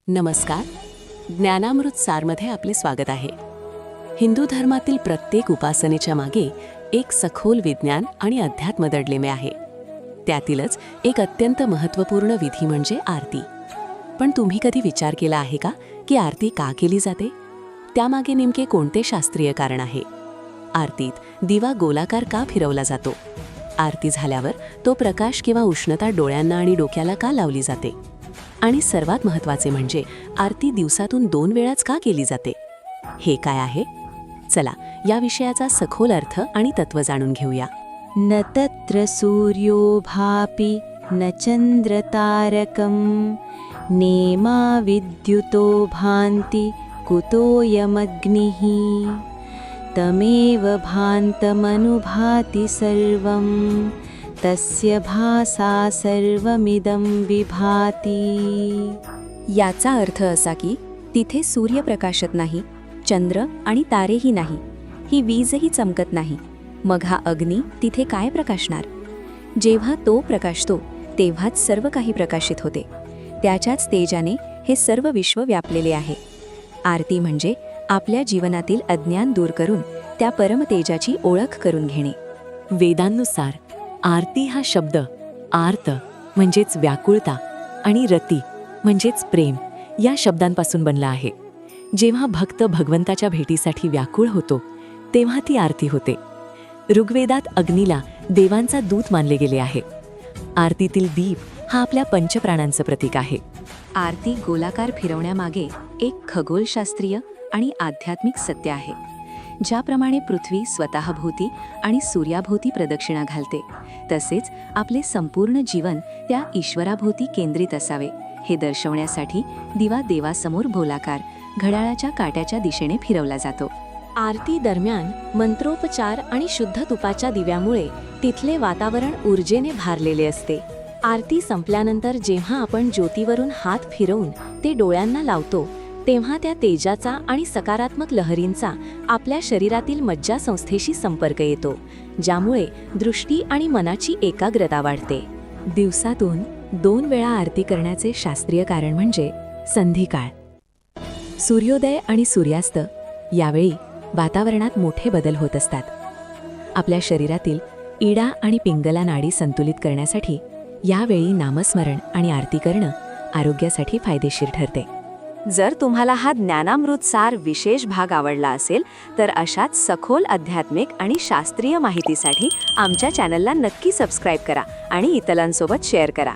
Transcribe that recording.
नमस्कार. ज्ञानामृत सारमध्ये आपले स्वागत आहे. हिंदू धर्मातील प्रत्येक उपासनेच्या मागे एक सखोल विज्ञान आणि अध्यात्म दडलेले आहे. त्यातीलच एक अत्यंत महत्त्वपूर्ण विधी म्हणजे आरती. पण तुम्ही कधी विचार केला आहे का की आरती का केली जाते? त्यामागे नेमके कोणते शास्त्रीय कारण आहे? आरतीत दिवा गोलाकार का फिरवला जातो? आरती झाल्यावर तो प्रकाश किंवा उष्णता डोळ्यांना आणि डोक्याला का लावली जाते? आणि सर्वात महत्त्वाचे म्हणजे आरती दिवसातून 2 वेळाच का केली जाते? हे काय आहे? चला या विषयाचा सखोल अर्थ आणि तत्त्व जाणून घेऊया. न तत्र सूर्यो भापि न चंद्रतारकं नेमा विद्युतो भान्ति कुतोऽयमग्निः तमेव भान्तमनुभाति सर्वं तस्य भासा सर्वमिदं विभाती. याचा अर्थ असा की तिथे सूर्य प्रकाशत नाही, चंद्र आणि तारेही नाही, ही वीजही चमकत नाही. मग हा अग्नी तिथे काय प्रकाशणार? जेव्हा तो प्रकाशतो तेव्हाच सर्व काही प्रकाशित होते. त्याच्याच तेजाने हे सर्व विश्व व्यापलेले आहे. आरती म्हणजे आपल्या जीवनातील अज्ञान दूर करून त्या परमतेजाची ओळख करून घेणे. वेदांनुसार आरती हा शब्द आर्त म्हणजेच व्याकुळता आणि रती म्हणजेच प्रेम या शब्दांपासून बनला आहे. जेव्हा भक्त भगवंताच्या भेटीसाठी व्याकुळ होतो तेव्हा ती आरती होते. ऋग्वेदात अग्नीला देवांचा दूत मानले गेले आहे. आरतीतील दीप हा आपल्या पंचप्राणांचं प्रतीक आहे. आरती गोलाकार फिरवण्यामागे एक खगोलशास्त्रीय आणि आध्यात्मिक सत्य आहे. ज्याप्रमाणे पृथ्वी स्वतःभोवती आणि सूर्याभोवती प्रदक्षिणा घालते, तसेच आपले संपूर्ण जीवन त्या ईश्वराभोवती केंद्रित असावे हे दर्शवण्यासाठी दिवा देवासमोर गोलाकार घड्याळाच्या काट्याच्या दिशेने फिरवला जातो. आरती दरम्यान मंत्रोपचार आणि शुद्ध तुपाच्या दिव्यामुळे तिथले वातावरण ऊर्जेने भारलेले असते. आरती संपल्यानंतर जेव्हा आपण ज्योतीवरून हात फिरवून ते डोळ्यांना लावतो तेव्हा त्या तेजाचा आणि सकारात्मक लहरींचा आपल्या शरीरातील मज्जासंस्थेशी संपर्क येतो, ज्यामुळे दृष्टी आणि मनाची एकाग्रता वाढते. दिवसातून 2 वेळा आरती करण्याचे शास्त्रीय कारण म्हणजे संधिकाळ. सूर्योदय आणि सूर्यास्त यावेळी वातावरणात मोठे बदल होत असतात. आपल्या शरीरातील इडा आणि पिंगला नाडी संतुलित करण्यासाठी यावेळी नामस्मरण आणि आरती करणं आरोग्यासाठी फायदेशीर ठरते. जर तुम्हाला हा ज्ञानामृत सार विशेष भाग आवडला असेल तर अशाच सखोल आध्यात्मिक आणि शास्त्रीय माहितीसाठी आमच्या चॅनलला नक्की सबस्क्राईब करा आणि इतरांसोबत शेअर करा.